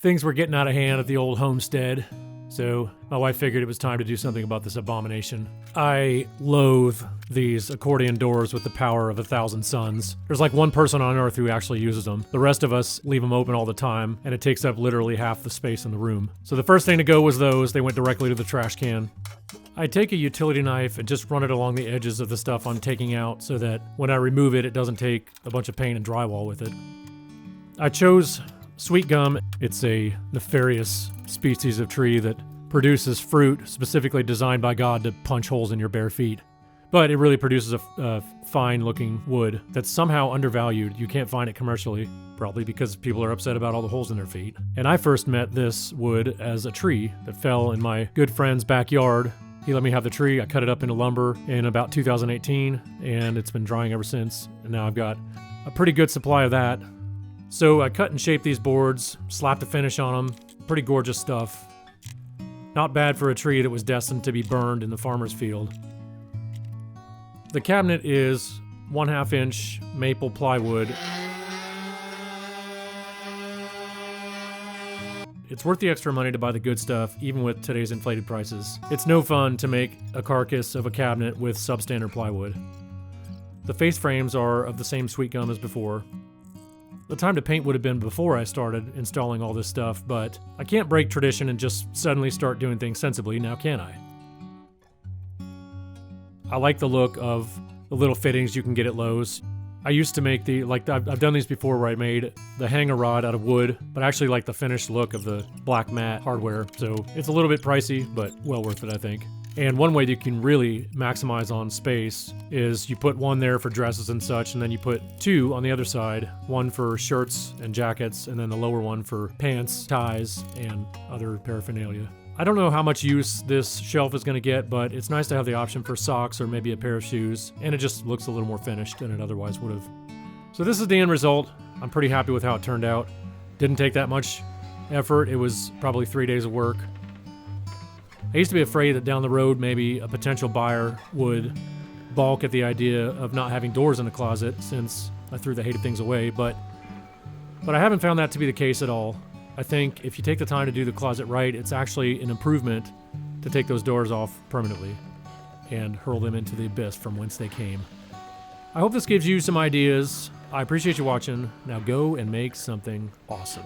Things were getting out of hand at the old homestead, so my wife figured it was time to do something about this abomination. I loathe these accordion doors with the power of 1,000 suns. There's like one person on Earth who actually uses them. The rest of us leave them open all the time, and it takes up literally half the space in the room. So the first thing to go was those. They went directly to the trash can. I take a utility knife and just run it along the edges of the stuff I'm taking out so that when I remove it, it doesn't take a bunch of paint and drywall with it. I chose sweet gum. It's a nefarious species of tree that produces fruit specifically designed by God to punch holes in your bare feet. But it really produces a fine-looking wood that's somehow undervalued. You can't find it commercially, probably because people are upset about all the holes in their feet. And I first met this wood as a tree that fell in my good friend's backyard. He let me have the tree. I cut it up into lumber in about 2018, and it's been drying ever since. And now I've got a pretty good supply of that. So I cut and shaped these boards, slapped a finish on them. Pretty gorgeous stuff. Not bad for a tree that was destined to be burned in the farmer's field. The cabinet is 1/2 inch maple plywood. It's worth the extra money to buy the good stuff, even with today's inflated prices. It's no fun to make a carcass of a cabinet with substandard plywood. The face frames are of the same sweet gum as before. The time to paint would have been before I started installing all this stuff, but I can't break tradition and just suddenly start doing things sensibly, now can I? I like the look of the little fittings you can get at Lowe's. I used to make I've done these before where I made the hanger rod out of wood, but I actually like the finished look of the black matte hardware, so it's a little bit pricey, but well worth it, I think. And one way that you can really maximize on space is you put one there for dresses and such, and then you put two on the other side, one for shirts and jackets, and then the lower one for pants, ties, and other paraphernalia. I don't know how much use this shelf is going to get, but it's nice to have the option for socks or maybe a pair of shoes, and it just looks a little more finished than it otherwise would have. So this is the end result. I'm pretty happy with how it turned out. Didn't take that much effort. It was probably 3 days of work. I used to be afraid that down the road maybe a potential buyer would balk at the idea of not having doors in the closet since I threw the hated things away, but I haven't found that to be the case at all. I think if you take the time to do the closet right, it's actually an improvement to take those doors off permanently and hurl them into the abyss from whence they came. I hope this gives you some ideas. I appreciate you watching. Now go and make something awesome.